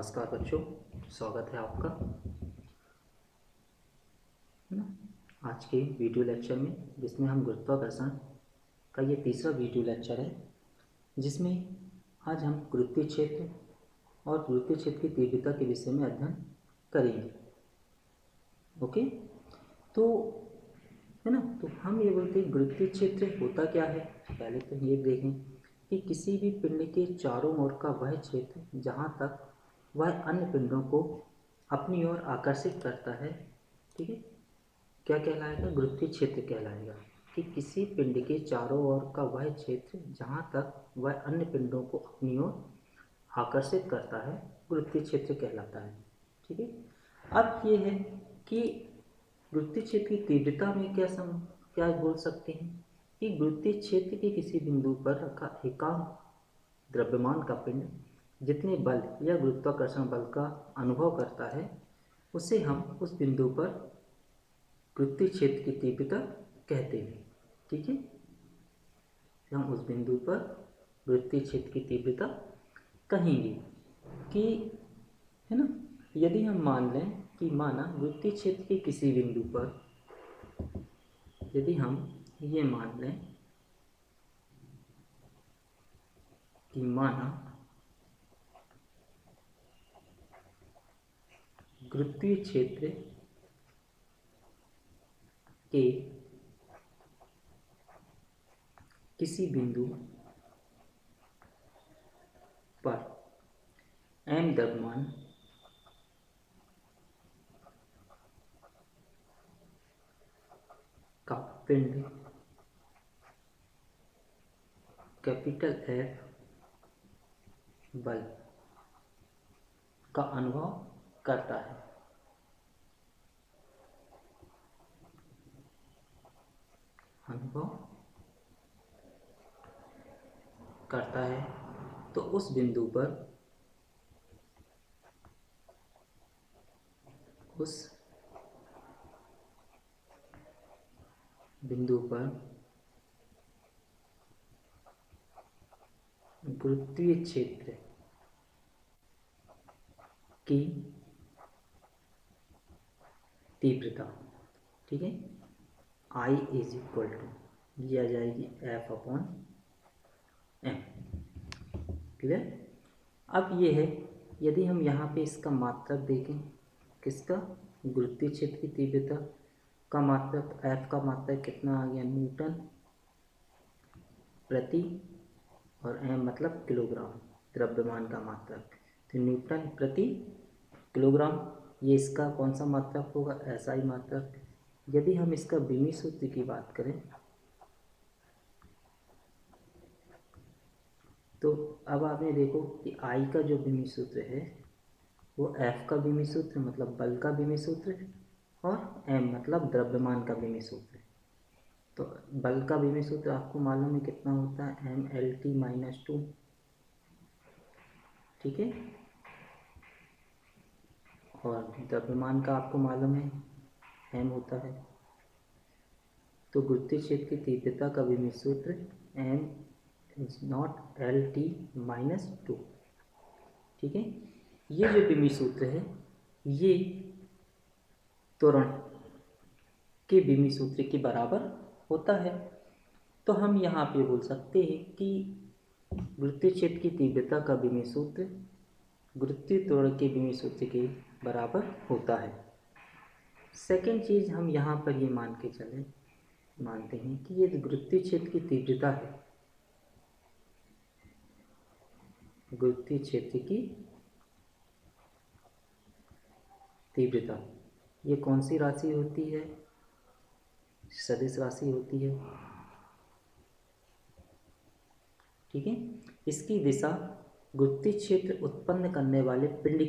नमस्कार बच्चों, स्वागत है आपका है ना आज के वीडियो लेक्चर में, जिसमें हम गुरुत्वाकर्षण का ये तीसरा वीडियो लेक्चर है, जिसमें आज हम गुरुत्वीय क्षेत्र और गुरुत्वीय क्षेत्र की तीव्रता के विषय में अध्ययन करेंगे। ओके, तो है ना, तो हम ये बोलते हैं गुरुत्वीय क्षेत्र होता क्या है। पहले तो ये देखें कि किसी भी पिंड के चारों ओर का वह क्षेत्र जहाँ तक वह अन्य पिंडों को अपनी ओर आकर्षित करता है, ठीक है, क्या कहलाएगा? गुरुत्वीय क्षेत्र कहलाएगा। कि किसी पिंड के चारों ओर का वह क्षेत्र जहाँ तक वह अन्य पिंडों को अपनी ओर आकर्षित करता है, गुरुत्वीय क्षेत्र कहलाता है। ठीक है, अब ये है कि गुरुत्वीय क्षेत्र की तीव्रता में क्या बोल सकते हैं कि गुरुत्वीय क्षेत्र के किसी बिंदु पर रखा एकांक द्रव्यमान का पिंड जितने बल या गुरुत्वाकर्षण बल का अनुभव करता है, उसे हम उस बिंदु पर गुरुत्वीय क्षेत्र की तीव्रता कहते हैं। ठीक है, हम उस बिंदु पर गुरुत्वीय क्षेत्र की तीव्रता कहेंगे कि, है ना, यदि हम मान लें कि माना गुरुत्वीय क्षेत्र के किसी बिंदु पर, यदि हम ये मान लें कि माना गुरुत्वीय क्षेत्र के किसी बिंदु पर m द्रव्यमान का पिंड कैपिटल F बल का अनुभव करता है। तो उस बिंदु पर गुरुत्वीय क्षेत्र की तीव्रता, ठीक है, I इज इक्वल टू लिया जाएगी F/m। क्लियर? अब ये है, यदि हम यहाँ पे इसका मात्रक देखें, किसका? गुरुत्वीय क्षेत्र की तीव्रता का मात्रक, F का मात्रक कितना आ गया? न्यूटन प्रति, और m मतलब किलोग्राम, द्रव्यमान का मात्रक, तो न्यूटन प्रति किलोग्राम। ये इसका कौन सा मात्रक होगा? SI मात्रक। यदि हम इसका बीमी सूत्र की बात करें तो अब आपने देखो कि I का जो बीमी सूत्र है वो F का बीमी सूत्र मतलब बल का बीमी सूत्र है, और m मतलब द्रव्यमान का बीमी सूत्र है। तो बल का बीमी सूत्र आपको मालूम है कितना होता है? mLT-2। ठीक है, और द्रव्यमान का आपको मालूम है m होता है। तो गुरुत्वीय क्षेत्र की तीव्रता का विमीय सूत्र m=LT-2। ठीक है, ये जो विमीय सूत्र है ये त्वरण के विमीय सूत्र के बराबर होता है। तो हम यहाँ पे बोल सकते हैं कि गुरुत्वीय क्षेत्र की तीव्रता का विमीय सूत्र गुरुत्वीय त्वरण के विमीय सूत्र के बराबर होता है। सेकेंड चीज़ हम यहाँ पर ये मानते हैं कि ये गुरुत्वीय क्षेत्र की तीव्रता है, गुरुत्वीय क्षेत्र की तीव्रता, ये कौन सी राशि होती है? सदिश राशि होती है। ठीक है, इसकी दिशा गुरुत्वीय क्षेत्र उत्पन्न करने वाले पिंड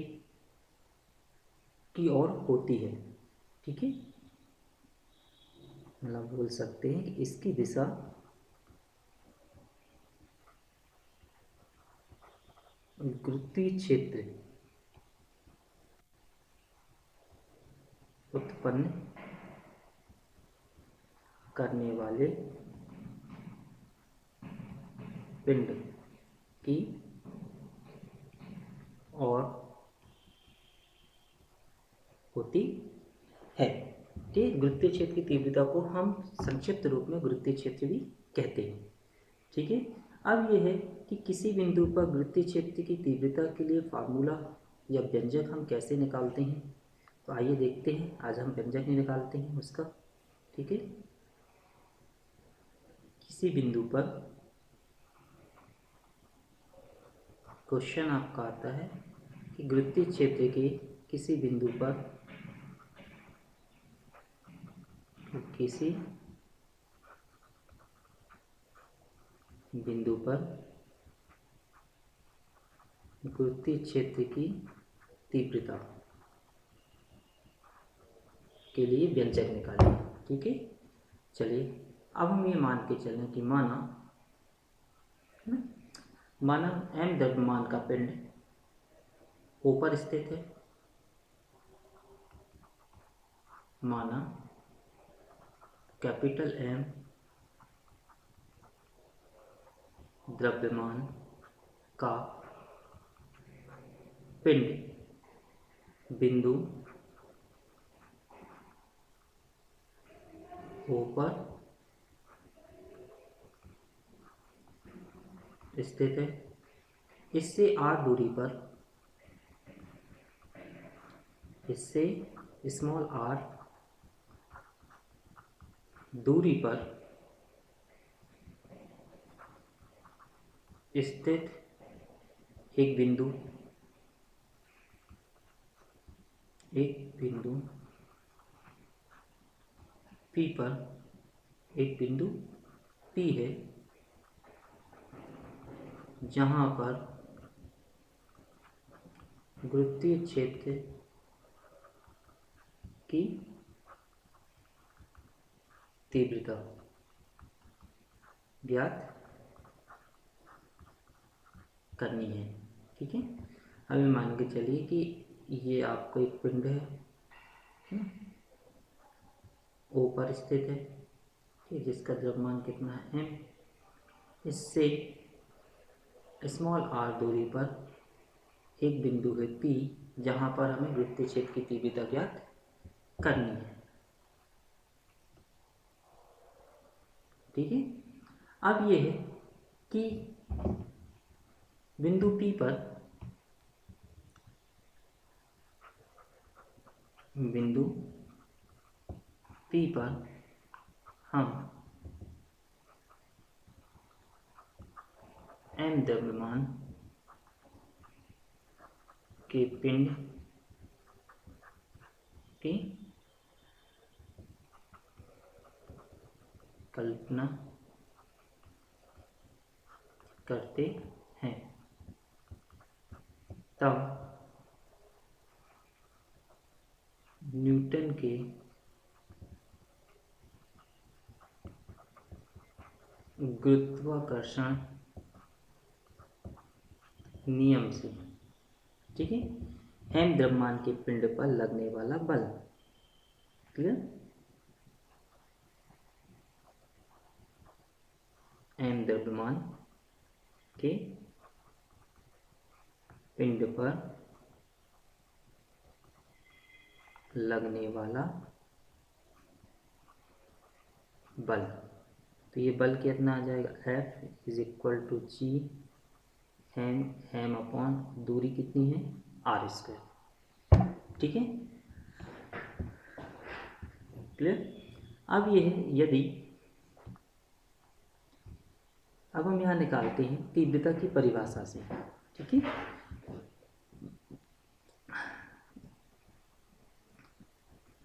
की ओर होती है। ठीक है, मतलब बोल सकते हैं कि इसकी दिशा गुरुत्वीय क्षेत्र उत्पन्न करने वाले पिंड की ओर होती है। ठीक, गुरुत्वीय क्षेत्र की तीव्रता को हम संक्षिप्त रूप में गुरुत्वीय क्षेत्र भी कहते हैं। ठीक है, अब यह है कि किसी बिंदु पर गुरुत्वीय क्षेत्र की तीव्रता के लिए फार्मूला या व्यंजक हम कैसे निकालते हैं। तो आइए देखते हैं, आज हम व्यंजक निकालते हैं उसका। ठीक है, किसी बिंदु पर क्वेश्चन आपका आता है कि गुरुत्वीय क्षेत्र के किसी बिंदु पर गुरुत्वीय क्षेत्र की तीव्रता के लिए व्यंजक निकालें। ठीक है, चलिए अब हम ये मान के चलें कि माना m द्रव्यमान का पिंड O पर स्थित है। माना कैपिटल M द्रव्यमान का पिंड बिंदु O पर स्थित है। इससे r दूरी पर, इससे स्मॉल r दूरी पर स्थित एक बिंदु P पर, एक बिंदु P है जहां पर गुरुत्वीय क्षेत्र की तीव्रता ज्ञात करनी है। ठीक है, अभी मान के चलिए कि ये आपको एक पिंड है, O पर स्थित है, ठीक, जिसका द्रव्यमान कितना है m। इससे स्मॉल r दूरी पर एक बिंदु है P जहां पर हमें गुरुत्वीय क्षेत्र की तीव्रता ज्ञात करनी है। ठीक है, अब यह है कि बिंदु P पर हम m द्रव्यमान के पिंड की कल्पना करते हैं, तब न्यूटन के गुरुत्वाकर्षण नियम से, ठीक है, m द्रव्यमान के पिंड पर लगने वाला बल, क्लियर, m द्रव्यमान के पिंड पर लगने वाला बल, तो ये बल कितना आ जाएगा, F is equal to G m upon दूरी कितनी है r²। ठीक है, क्लियर। अब ये है यदि, अब हम यहाँ निकालते हैं तीव्रता की परिभाषा से। ठीक है,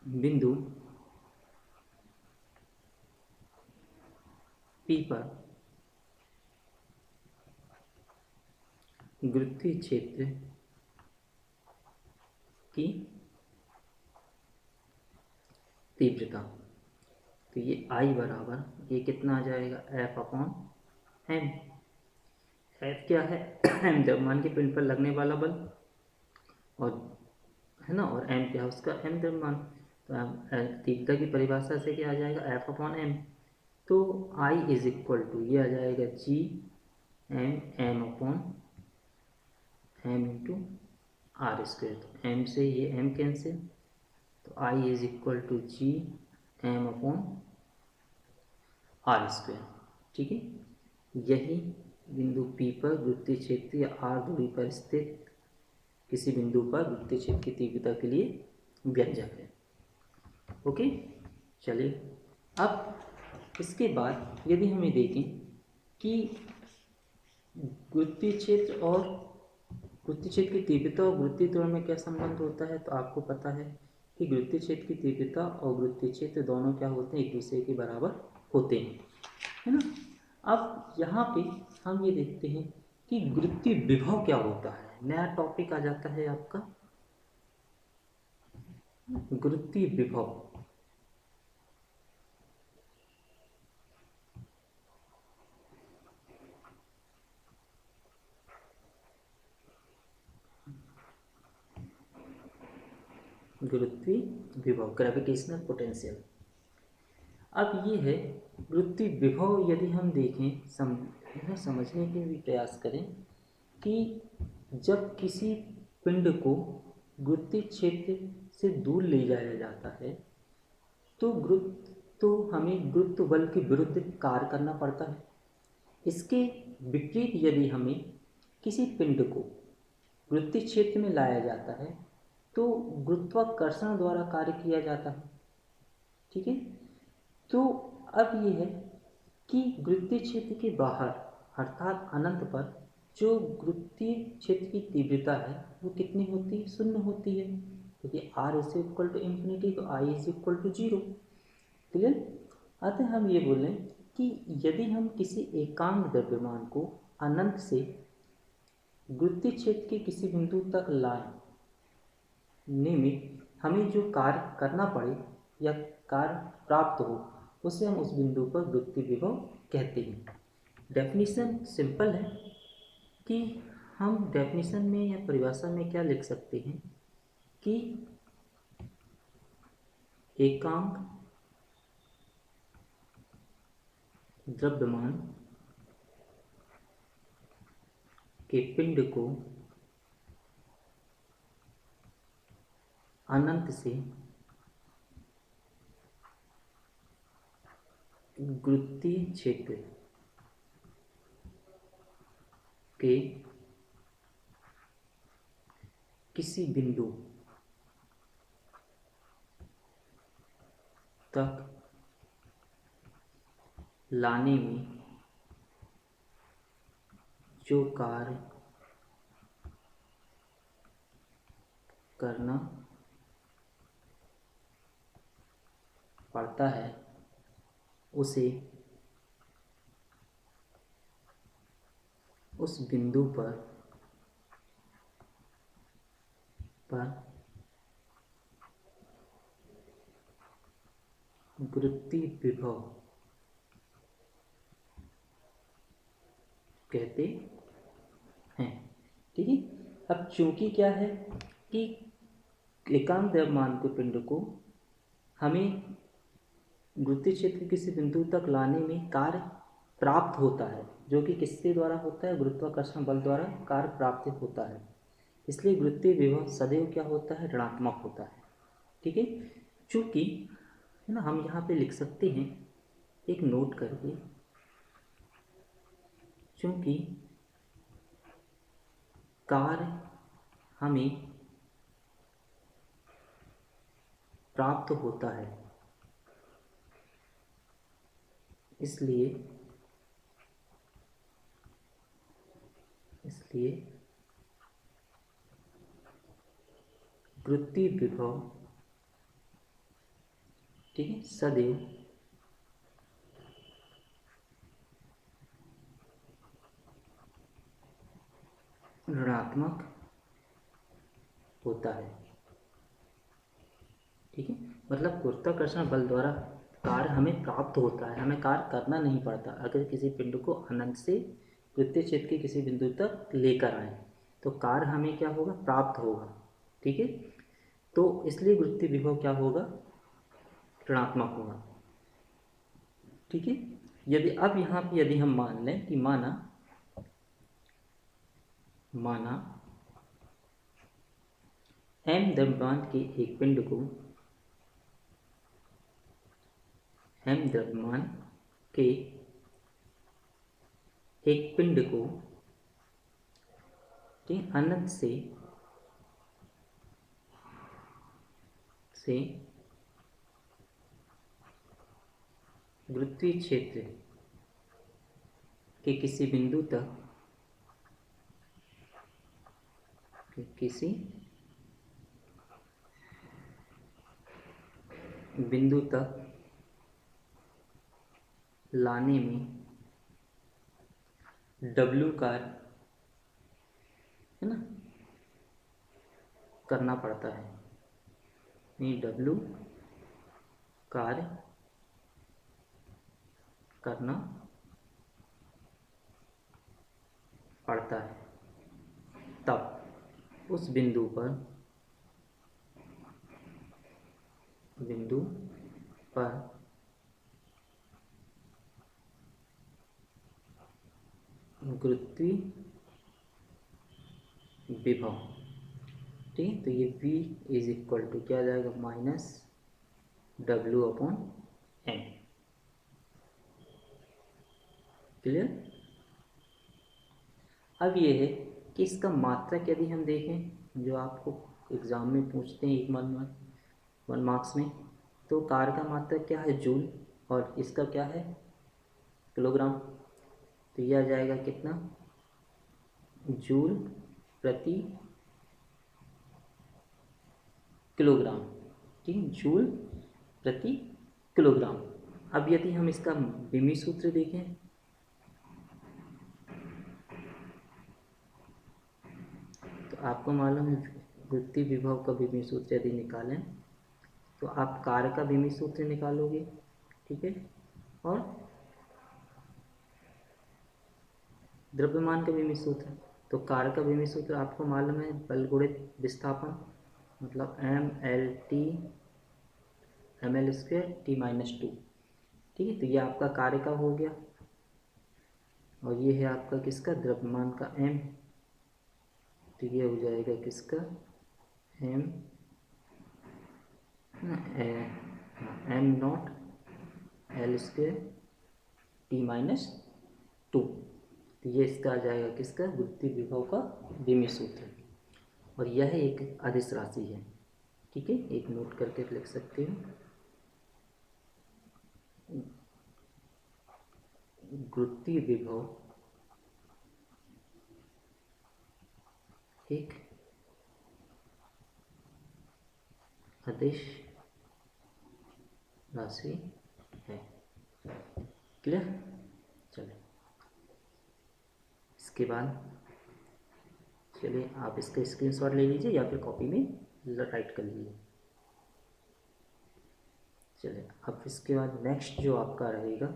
बिंदु P पर गुरुत्वीय क्षेत्र की तीव्रता, तो ये I बराबर ये कितना आ जाएगा, F अपॉन m। F क्या है, m द्रव्यमान के पिंड पर लगने वाला बल, और है ना, और m क्या है उसका m द्रव्यमान, तो तीव्रता की परिभाषा से क्या आ जाएगा, F अपॉन m। तो I इज इक्वल टू ये आ जाएगा G m upon m into r²। तो m से ये m कैंसिल, तो I is equal to G M upon R square. ठीक है, यही बिंदु P पर वृत्तीय क्षेत्र या R दूरी पर स्थित किसी बिंदु पर वृत्तीय क्षेत्र की तीव्रता के लिए व्यंजक है। ओके, चलिए अब इसके बाद यदि हमें देखें कि वृत्तीय क्षेत्र और वृत्तीय क्षेत्र की तीव्रता और वृत्तीय त्वरण में क्या संबंध होता है, तो आपको पता है कि वृत्तीय क्षेत्र की तीव्रता और वृत्तीय क्षेत्र दोनों क्या होते हैं, एक दूसरे के बराबर होते हैं, है ना। अब यहाँ पे हम ये देखते हैं कि वृत्तीय विभव क्या होता है। नया टॉपिक आ जाता है आपका वृत्तीय विभव। वृत्तीय विभव ग्रेविटेशनल पोटेंशियल। अब ये है वृत्तीय विभव। यदि हम देखें समझने के भी प्रयास करें कि जब किसी पिंड को वृत्तीय क्षेत्र से दूर ले जाया जाता है तो हमें गुरुत्व बल के विरुद्ध कार्य करना पड़ता है। इसके विपरीत यदि हमें किसी पिंड को वृत्तीय क्षेत्र में लाया जाता है तो गुरुत्वाकर्षण द्वारा कार्य किया जाता है। ठीक है, तो अब ये है कि वृत्तीय क्षेत्र के बाहर अर्थात अनंत पर जो वृत्तीय क्षेत्र की तीव्रता है वो कितनी होती है, शून्य होती है, क्योंकि R is equal to infinity तो I is equal to zero. Clear. अतः हम ये बोलें कि यदि हम किसी एकांक द्रव्यमान को अनंत से वृत्तीय क्षेत्र के किसी बिंदु तक लाने में हमें जो कार्य करना पड़े या कार्य प्राप्त हो उसे हम उस बिंदु पर वृत्तीय विभव कहते हैं। डेफिनेशन सिंपल है कि हम डेफिनेशन में या परिभाषा में क्या लिख सकते हैं कि एकांक द्रव्यमान के पिंड को अनंत से वृत्तीय क्षेत्र के किसी बिंदु तक लाने में जो कार्य करना पड़ता है उसे उस बिंदु पर वृत्तीय विभव कहते हैं। ठीक है, अब चूंकि क्या है कि एकांक द्रव्यमान के पिंड को हमें वृत्तीय क्षेत्र के किसी बिंदु तक लाने में कार्य प्राप्त होता है, जो कि किसके द्वारा होता है, गुरुत्वाकर्षण बल द्वारा कार्य प्राप्त होता है, इसलिए वृत्तीय विभव सदैव क्या होता है, ऋणात्मक होता है। ठीक है, चूंकि है ना, हम यहाँ पे लिख सकते हैं एक नोट करके, चूंकि कार्य हमें प्राप्त होता है इसलिए वृत्तीय विभव, ठीक है, सदैव ऋणात्मक होता है। ठीक है, मतलब गुरुत्वाकर्षण बल द्वारा कार्य हमें प्राप्त होता है, हमें कार्य करना नहीं पड़ता। अगर किसी पिंड को अनंत से वृत्तीय क्षेत्र के किसी बिंदु तक लेकर आए तो कार्य हमें क्या होगा, प्राप्त होगा। ठीक है, तो इसलिए वृत्तीय विभव क्या होगा, ऋणात्मक होगा। ठीक है, यदि अब यहाँ पे यदि हम मान लें कि माना m द्रव्यमान के एक पिंड को m द्रव्यमान के एक पिंड को अनंत से गुरुत्वीय क्षेत्र के किसी बिंदु तक लाने में W कार्य है ना करना पड़ता है। ये W कार्य करना पड़ता है, तब उस बिंदु पर गुरुत्वीय विभव, ठीक है। तो ये V इज इक्वल टू क्या आ जाएगा, -W/m। क्लियर। अब ये है कि इसका मात्रक यदि हम देखें, जो आपको एग्ज़ाम में पूछते हैं 1 मार्क्स में, तो कार का मात्रक क्या है, जूल, और इसका क्या है, किलोग्राम। तो यह आ जाएगा कितना, जूल प्रति किलोग्राम, ठीक है, जूल प्रति किलोग्राम। अब यदि हम इसका बिमी सूत्र देखें, तो आपको मालूम है गुरुत्वीय विभव का बिमी सूत्र यदि निकालें तो आप कार्य का बिमी सूत्र निकालोगे, ठीक है, और द्रव्यमान का बिमी सूत्र। तो कार्य का बिमी सूत्र आपको मालूम है बल गुणित विस्थापन, मतलब ml² t-2, ठीक है। तो ये आपका कार्य का हो गया, और ये है आपका किसका, द्रव्यमान का m। तो ये हो जाएगा किसका, m0 l² t-2। तो ये इसका आ जाएगा किसका, गुरुत्वीय विभव का बिमी सूत्र, और यह एक अदिश राशि है, ठीक है। एक नोट करके लिख सकते हो, गुरुत्वीय विभव एक अदिश राशि है। क्लियर। चलिए इसके बाद चलिए आप इसका स्क्रीनशॉट ले लीजिए या फिर कॉपी में राइट कर लीजिए। चलिए अब इसके बाद नेक्स्ट जो आपका रहेगा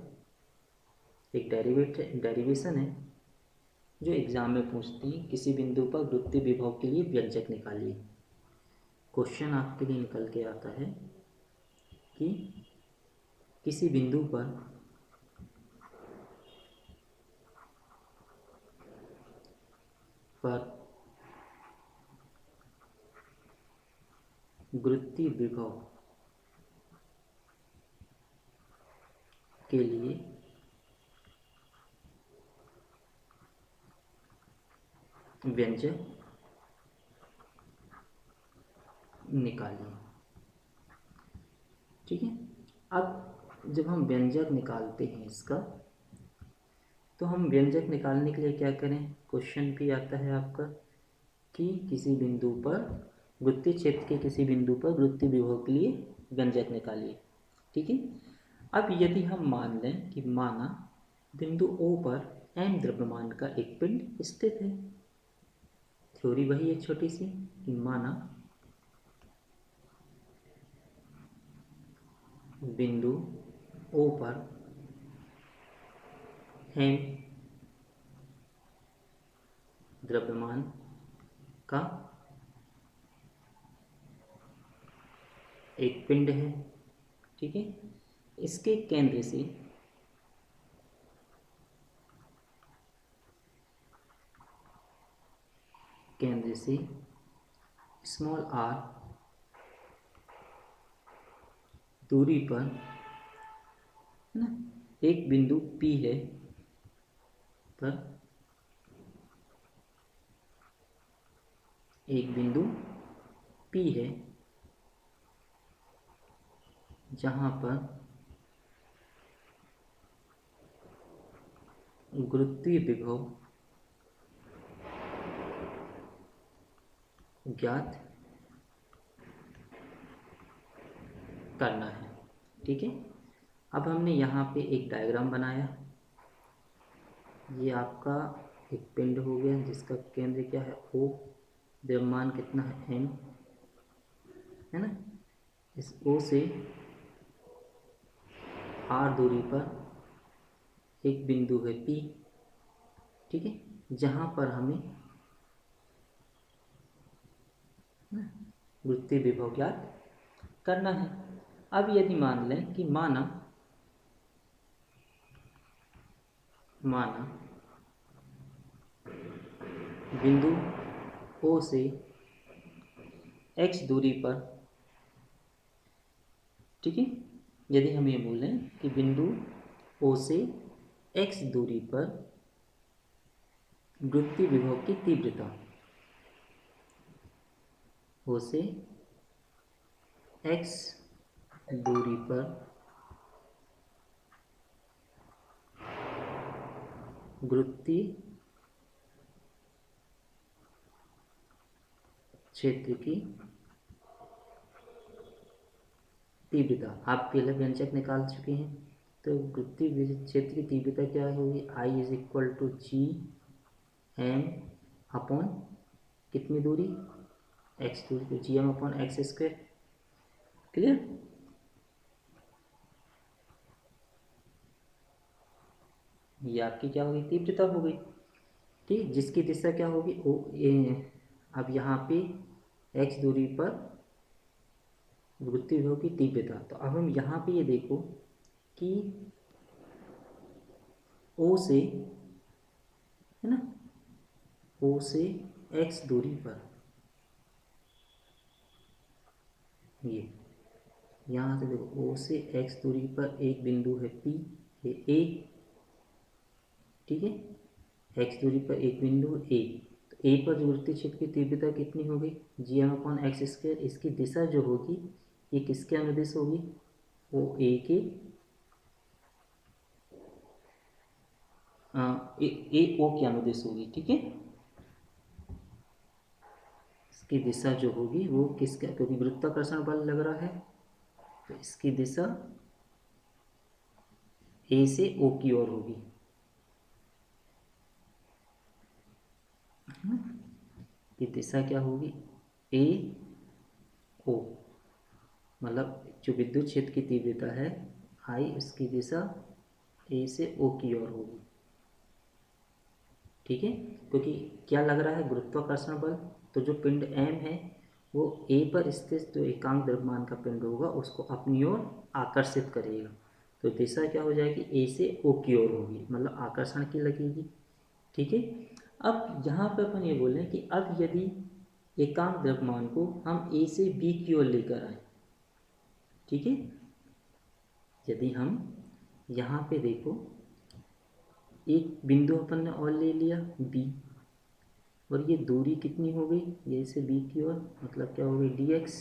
एक डेरिवेशन है, जो एग्ज़ाम में पूछती है, किसी बिंदु पर गुरुत्वीय विभव के लिए व्यंजक निकालिए। क्वेश्चन आपके लिए निकल के आता है कि किसी बिंदु पर गुरुत्वीय विभव के लिए व्यंजक निकालिए, ठीक है। अब जब हम व्यंजक निकालते हैं इसका, तो हम व्यंजक निकालने के लिए क्या करें, क्वेश्चन भी आता है आपका कि किसी बिंदु पर गुरुत्वीय क्षेत्र के किसी बिंदु पर गुरुत्वीय विभव के लिए व्यंजक निकालिए, ठीक है। अब यदि हम मान लें कि माना बिंदु O पर m द्रव्यमान का एक पिंड स्थित है, थ्योरी वही है छोटी सी, कि माना बिंदु O पर m द्रव्यमान का एक पिंड है, ठीक है। इसके केंद्र से स्मॉल r दूरी पर है ना। एक बिंदु P है पर एक बिंदु P है जहाँ पर गुरुत्वीय विभव ज्ञात करना है। ठीक है, अब हमने यहाँ पे एक डायग्राम बनाया। ये आपका एक पिंड हो गया जिसका केंद्र क्या है O, द्रव्यमान कितना है m, है ना। इस O से r दूरी पर एक बिंदु है P, ठीक है, जहाँ पर हमें गुरुत्वीय विभव ज्ञात करना है। अब यदि मान लें कि माना बिंदु O से x दूरी पर, ठीक है, यदि हम ये बोलें कि बिंदु O से x दूरी पर गुरुत्वीय विभव की तीव्रता O से x दूरी पर गुरुत्वीय क्षेत्र की तीव्रता, आप पहले व्यंजक निकाल चुके हैं। तो गुरुत्वीय क्षेत्र की तीव्रता क्या होगी, I is equal to G M upon कितनी दूरी, x दूरी, तो G M upon X square. Clear. ये आपकी क्या होगी, तीव्रता हो गई। ठीक, जिसकी दिशा क्या होगी अब यहाँ पे x दूरी पर गुरुत्वीय विभव की तीव्रता। तो अब हम यहाँ पे ये देखो कि O से, है ना, O से x दूरी पर, ये यहाँ से देखो O से x दूरी पर एक बिंदु है P, ये A, ठीक है, x दूरी पर एक बिंदु A। तो A पर जो गुरुत्वीय क्षेत्र की तीव्रता कितनी होगी, G M upon X square. इसकी दिशा जो होगी ये किसके अनुदिश होगी, वो A के ए ओ के अनुदिश होगी। ठीक है, इसकी दिशा जो होगी वो किसका, क्योंकि गुरुत्वाकर्षण बल लग रहा है तो इसकी दिशा ए से ओ की ओर होगी। ये दिशा क्या होगी, ए ओ, मतलब जो विद्युत क्षेत्र की तीव्रता है आई, उसकी दिशा ए से ओ की ओर होगी। ठीक है, क्योंकि क्या लग रहा है, गुरुत्वाकर्षण बल। तो जो पिंड m है वो a पर स्थित जो एकांक द्रव्यमान का पिंड होगा उसको अपनी ओर आकर्षित करेगा। तो दिशा क्या हो जाएगी, a से o की ओर होगी, मतलब आकर्षण की लगेगी। ठीक है, अब यहाँ पर अपन ये बोले कि अब यदि एकांक द्रव्यमान को हम a से b की ओर लेकर आए, ठीक है, यदि हम यहाँ पे देखो एक बिंदु अपन ने और ले लिया B, और ये दूरी कितनी हो गई, ये से B की ओर, मतलब क्या हो गई dx।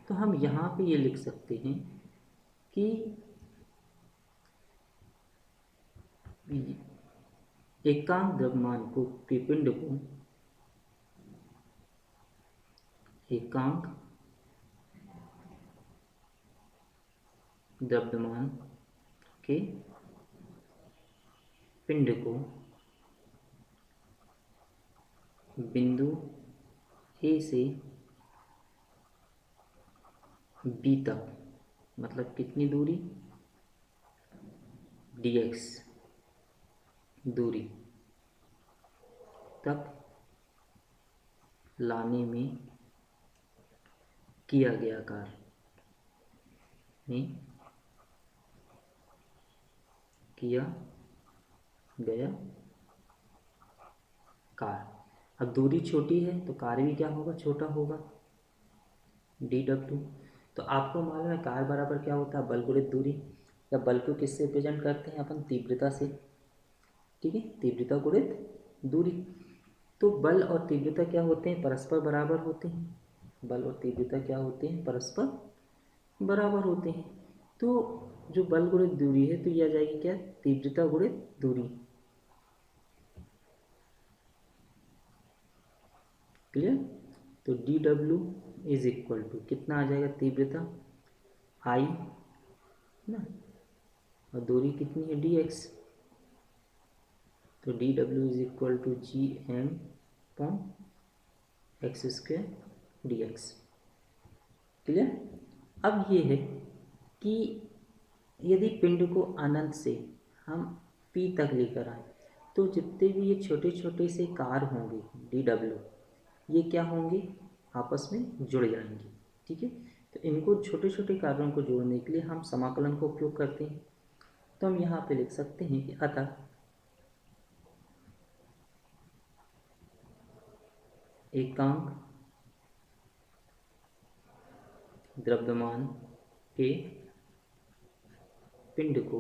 तो हम यहाँ पे ये लिख सकते हैं कि एकांक द्रव्यमान को के पिंड को एकांक द्रव्यमान के पिंड को बिंदु A से B तक, मतलब कितनी दूरी, dx दूरी तक लाने में किया गया कार्य अब दूरी छोटी है तो कार्य भी क्या होगा, छोटा होगा, dw। तो आपको मालूम है कार्य बराबर क्या होता है, बल गुणित दूरी। या बल को किससे रिप्रेजेंट करते हैं अपन? तीव्रता से। ठीक है, तीव्रता गुणित दूरी। तो बल और तीव्रता क्या होते हैं? परस्पर बराबर होते हैं। बल और तीव्रता क्या होते हैं? परस्पर बराबर होते हैं। तो जो बल गुणित दूरी है तो ये आ जाएगी क्या? तीव्रता गुणित दूरी। क्लियर? तो D W is equal to कितना आ जाएगा? तीव्रता आई ना, और दूरी कितनी है? D X. तो D W is equal to G M upon X square D X. Clear? अब ये है कि यदि पिंड को अनंत से हम पी तक लेकर आए तो जितने भी ये छोटे छोटे से कार होंगे डी डब्ल्यू, ये क्या होंगे? आपस में जुड़ जाएंगे। ठीक है, तो इनको छोटे छोटे कार्यों को जोड़ने के लिए हम समाकलन का उपयोग करते हैं। तो हम यहाँ पे लिख सकते हैं कि अतः एकांक द्रव्यमान के पिंड को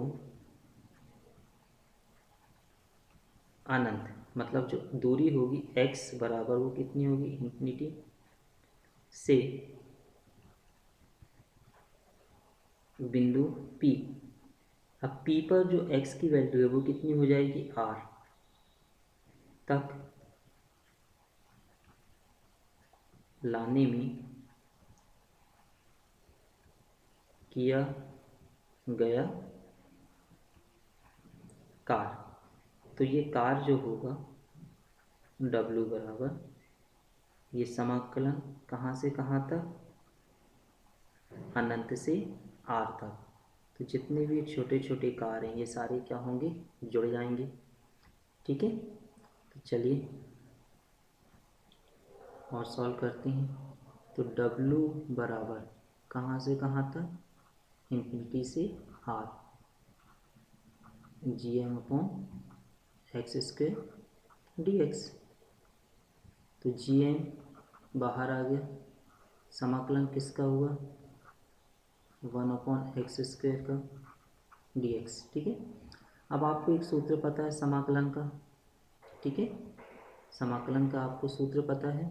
अनंत, मतलब जो दूरी होगी x बराबर वो कितनी होगी? इन्फिनिटी से बिंदु P। अब P पर जो x की वैल्यू है वो कितनी हो जाएगी? r तक लाने में किया गया कार्य। तो ये कार्य जो होगा W बराबर ये समाकलन कहाँ से कहाँ तक? अनंत से r तक। तो जितने भी छोटे छोटे कार्य हैं ये सारे क्या होंगे? जुड़ जाएंगे। ठीक है, तो चलिए और सॉल्व करते हैं। तो W बराबर कहाँ से कहाँ तक? इन्फिनिटी से r, G M upon X square D X. तो जी एम बाहर आ गया, समाकलन किसका हुआ? 1/x² का dx। ठीक है, अब आपको एक सूत्र पता है समाकलन का। ठीक है, समाकलन का आपको सूत्र पता है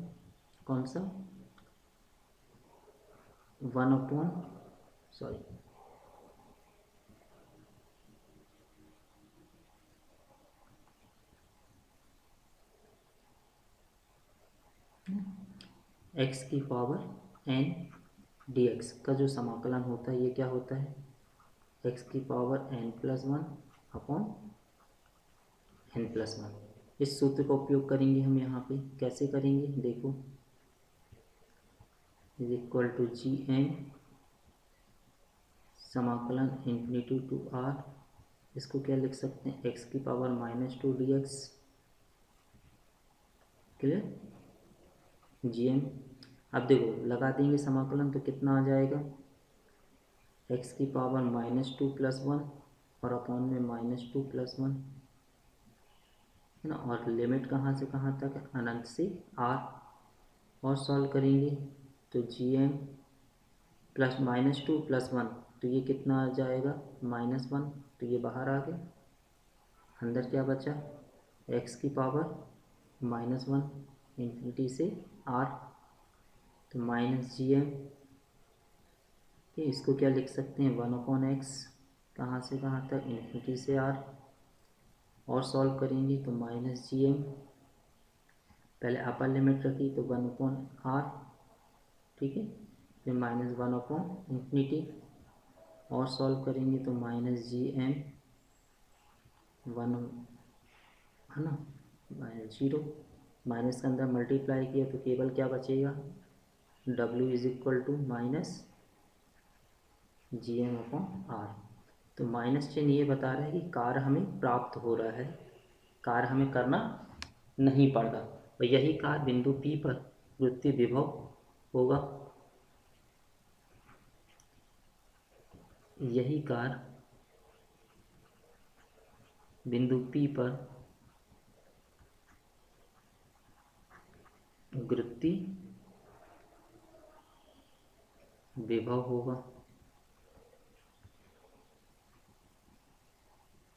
कौन सा? 1 सॉरी x की पावर n dx का जो समाकलन होता है ये क्या होता है? x की पावर n+1 अपॉन n+1। इस सूत्र का उपयोग करेंगे हम यहाँ पे। कैसे करेंगे देखो, is equal to G N समाकलन इन्फिनिटी टू r, इसको क्या लिख सकते हैं? x की पावर -2 dx। क्लियर? gm, अब देखो लगा देंगे समाकलन तो कितना आ जाएगा? x की पावर -2 + 1 और अपॉन में -2 + 1 है ना, और लिमिट कहाँ से कहाँ तक है? अनंत से r। और सॉल्व करेंगे तो gm प्लस -2 + 1 तो ये कितना आ जाएगा? -1। तो ये बाहर आ गया, अंदर क्या बचा? x की पावर -1 इन्फिनिटी से r। तो -gm, इसको क्या लिख सकते हैं? 1/x कहाँ से कहाँ तक? इन्फिनिटी से r। और सॉल्व करेंगे तो -gm, पहले अपर लिमिट रखी तो 1/r। ठीक है, फिर -1/इन्फिनिटी। और सॉल्व करेंगे तो -gm 1 है ना, -0। माइनस के अंदर मल्टीप्लाई किया तो केवल क्या बचेगा? W is equal to -gm/r। तो माइनस चिन्ह ये बता रहा है कि कार्य हमें प्राप्त हो रहा है, कार्य हमें करना नहीं पड़ रहा, और यही कार्य बिंदु P पर वृत्तीय विभव होगा। यही कार्य बिंदु P पर वृत्तीय विभव होगा।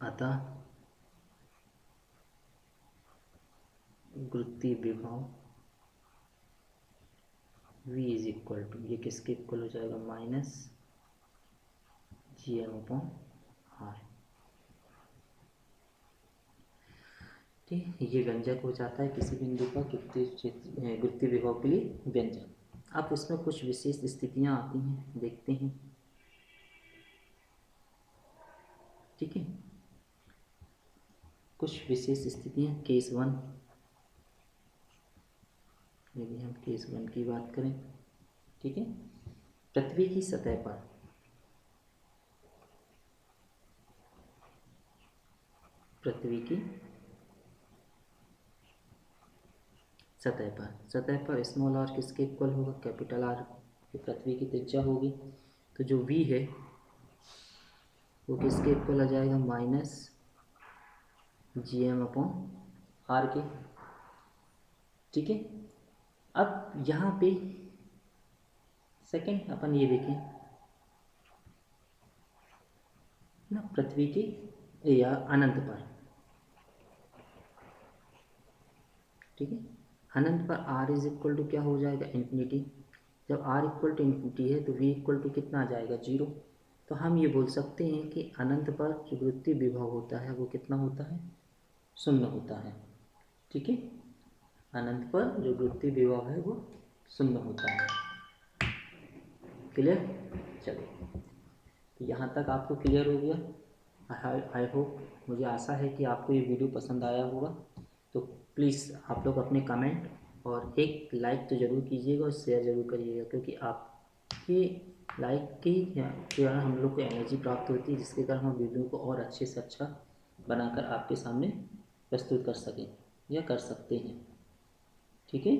अतः गुरुत्वीय विभव v इज इक्वल टू, ये किसके इक्वल हो जाएगा, माइनस Gm/r। ठीक, ये व्यंजक हो जाता है किसी बिंदु पर गुरुत्वीय विभव के लिए व्यंजक। अब उसमें कुछ विशेष स्थितियां आती हैं, देखते हैं। ठीक है, कुछ विशेष स्थितियां। केस 1, यदि हम केस 1 की बात करें, ठीक है, पृथ्वी की सतह पर सतह पर स्मॉल आर किसके इक्वल होगा, कैपिटल आर, पृथ्वी की त्रिज्या होगी। तो जो v है वो किसके इक्वल आ जाएगा, माइनस Gm/r के। ठीक है, अब यहाँ पे सेकंड अपन ये देखें ना, पृथ्वी के या अनंत पर, ठीक है, अनंत पर r इज इक्वल टू क्या हो जाएगा, इन्फिनिटी। जब r इक्वल टू इन्फिनिटी है तो v इक्वल टू कितना आ जाएगा, 0। तो हम ये बोल सकते हैं कि अनंत पर जो गुरुत्वीय विभव होता है वो कितना होता है, 0 होता है। ठीक है, अनंत पर जो गुरुत्वीय विभव है वो 0 होता है। क्लियर, चलिए, तो यहाँ तक आपको क्लियर हो गया। आई होप, मुझे आशा है कि आपको ये वीडियो पसंद आया होगा। तो प्लीज़ आप लोग अपने कमेंट और एक लाइक तो ज़रूर कीजिएगा और शेयर ज़रूर करिएगा, क्योंकि आपके लाइक की द्वारा हम लोग को एनर्जी प्राप्त होती है, जिसके कारण हम वीडियो को और अच्छे से अच्छा बनाकर आपके सामने प्रस्तुत कर सकें या कर सकते हैं। ठीक है।